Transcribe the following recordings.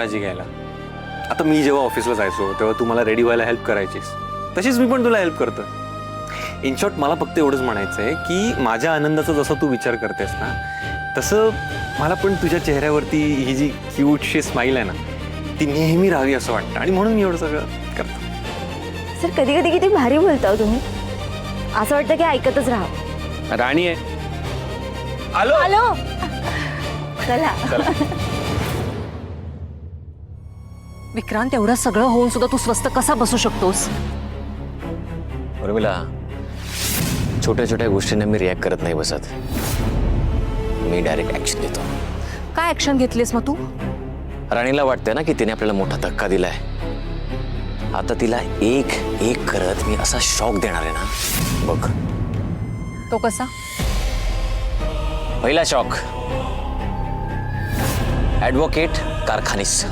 काळजी घ्यायला. आता मी जेव्हा ऑफिसला जायचो तेव्हा तू मला रेडी व्हायला हेल्प करायचीस, तशीच मी पण तुला हेल्प करतो. इन शॉर्ट मला फक्त एवढंच म्हणायचं आहे की माझ्या आनंदाचा जसा तू विचार करतेस ना, तसं मला पण तुझ्या चेहऱ्यावरती ही जी क्यूटशी स्माईल आहे ना, ती नेहमी राहावी असं वाटतं, आणि म्हणून मी एवढं सगळं करतो. सर कधी कधी किती भारी बोलता तुम्ही, असं वाटतं की ऐकतच राहा. राणी आहे. आलो हॅलो, चला. विक्रांत, एवढं सगळं होऊन सुद्धा तू स्वस्त कसा बसू शकतोस? उर्मिला, छोट्या छोट्या गोष्टींना मी रिॲक्ट करत नाही बसत. मी डायरेक्ट ऍक्शन घेतो. काय ऍक्शन घेतलीस मग तू? राणीला वाटतंय ना की तिने आपल्याला मोठा धक्का दिलाय. आता तिला एक एक करत मी असा शॉक देणार आहे ना, बघ. तो कसा? पहिला shock, advocate Karkhanis.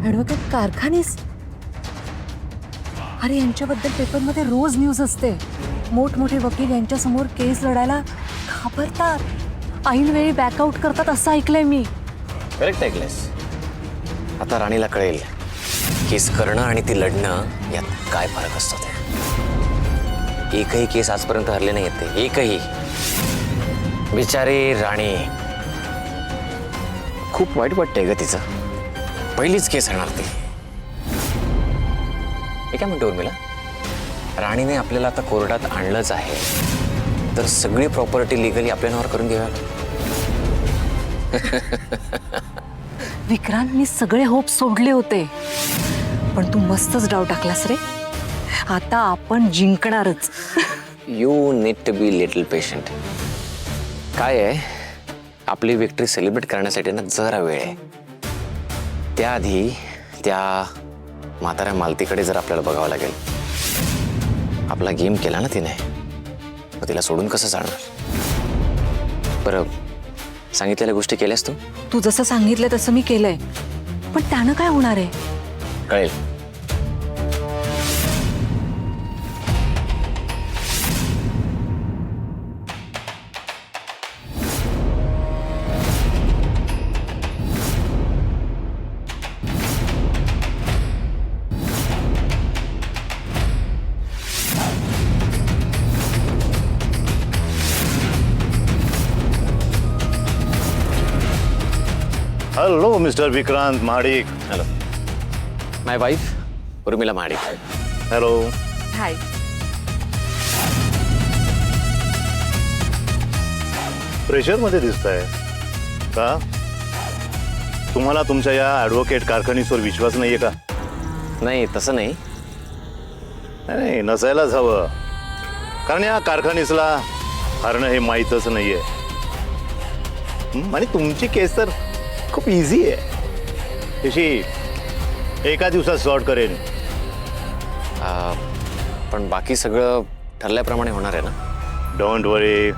Advocate Karkhanis? अरे, यांच्याबद्दल पेपरमध्ये रोज न्यूज असते. मोठमोठे वकील यांच्यासमोर केस लढायला घाबरतात, ऐनवेळी बॅकआउट करतात असं ऐकलंय मी. करेक्ट ऐकलंयस. आता राणीला कळेल केस करणं आणि ती लढणं यात काय फरक असतो ते. एकही केस आजपर्यंत हरले नाही आहेत ते, एकही. बिचारी राणी, खूप वाईट वाटतंय ग तिचं. पहिलीच केस हरणार ती. हे काय म्हणतो उर्मिला, राणीने आपल्याला आता कोर्टात आणलंच आहे, तर सगळी प्रॉपर्टी लिगली आपल्या नावावर करून घेऊया. विक्रांत, मी सगळे होप सोडले होते, पण तू मस्तच डाव टाकलास रे. आता आपण जिंकणारच. You need to be little patient. काय आहे, आपली विक्ट्री सेलिब्रेट करण्यासाठी ना जरा वेळ आहे. त्याआधी त्या म्हाताऱ्या मालतीकडे जर आपल्याला बघावं लागेल. आपला गेम केला ना तिने, मग तिला सोडून कसं चालणार? बरं, सांगितलेल्या गोष्टी केल्यास तू? तू जसं सांगितलं तसं मी केलंय, पण त्यानं काय होणार आहे? कळेल. Hello mister Vikrant Mahadik. Hello, my wife Urmila Mahadik. Hello. Hi. प्रेशरमध्ये दिसताय का? तुम्हाला तुमच्या या ॲडव्होकेट कारखानीसवर विश्वास नाहीये का? नाही, तसं नाही. नाही, नसायलाच हवं, कारण या कारखानीसला हरणं हे माहीतच नाहीये. आणि तुमची केस तर खूप इझी आहे, तशी एका दिवसात सॉर्ट करेन. पण बाकी सगळं ठरल्याप्रमाणे होणार आहे ना? डोंट वरी,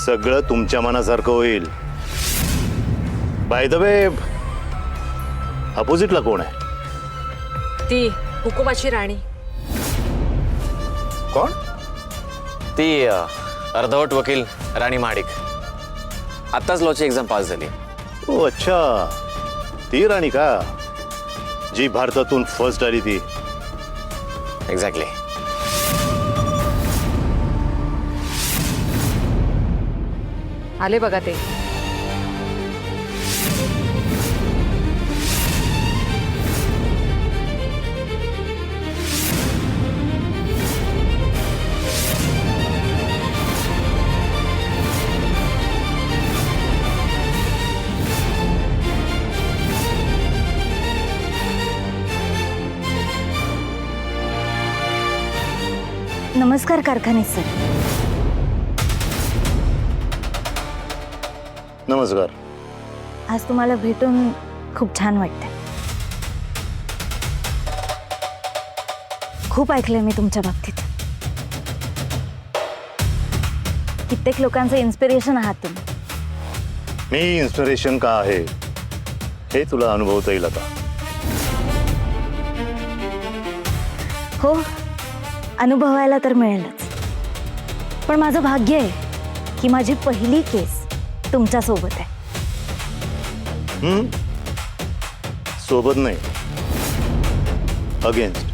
सगळं तुमच्या मनासारखं होईल. बाय द वे, अपोजिटला कोण आहे? ती हुकुमाची राणी. कोण? ती अर्धवट वकील राणी महाडिक. आत्ताच लॉची एक्झाम पास झाली. ओ अच्छा, ती राणी का, जी भारतातून फर्स्ट आली ती? एक्झॅक्टली. आले बघा ते. नमस्कार कारखाने सर. नमस्कार. आज तुम्हाला भेटून खूप छान वाटतंय. खूप ऐकलंय मी तुमच्या बाबतीत. कित्येक लोकांचं इन्स्पिरेशन आहात तुम्ही. मी इन्स्पिरेशन का आहे हे तुला अनुभवता येईल आता. हो, अनुभवायला तर मिळेलच. पण माझं भाग्य आहे की माझी पहिली केस तुमच्या सोबत आहे. सोबत नाही, अगेन्स्ट.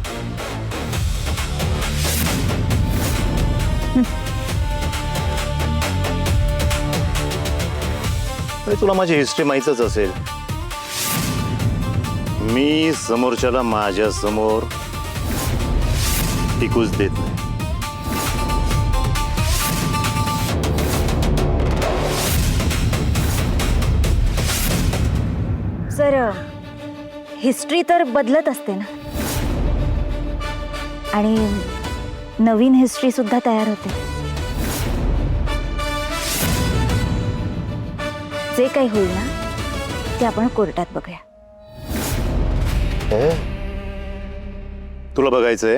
तुला माझी हिस्ट्री माहीतच असेल. मी समोरच्याला माझ्या समोर टिकूच देत नाही. सर, हिस्ट्री तर बदलत असते ना, आणि नवीन हिस्ट्री सुद्धा तयार होते. जे काही होईल ना ते आपण कोर्टात बघूया. तुला बघायचंय?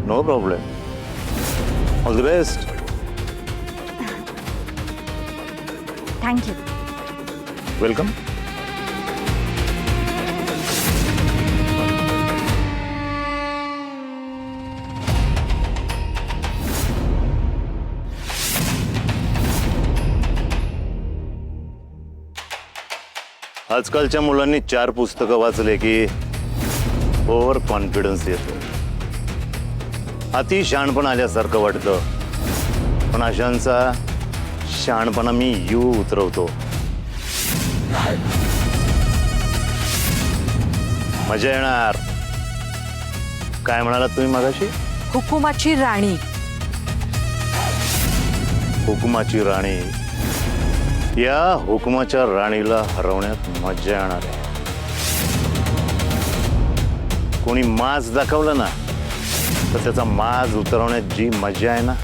No problem. All the best. Thank you. Welcome. आजकालच्या मुलांनी 4 पुस्तकं वाचले की ओव्हर कॉन्फिडन्स येतो. अति शहाणपण आल्यासारखं वाटतं. पण अशांचा शहाणपणा मी उतरवतो. मजा येणार. काय म्हणालात तुम्ही मगाशी? हुकुमाची राणी. हुकुमाची राणी. या हुकुमाच्या राणीला हरवण्यात मजा येणार आहे. कोणी माज दाखवलं ना तर त्याचा माज उतरवण्यात जी मजा आहे ना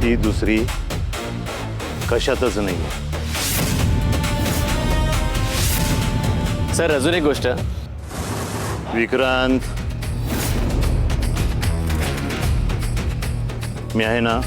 ती दुसरी कशातच नाही. सर अजून एक गोष्ट. विक्रांत, मी आहे ना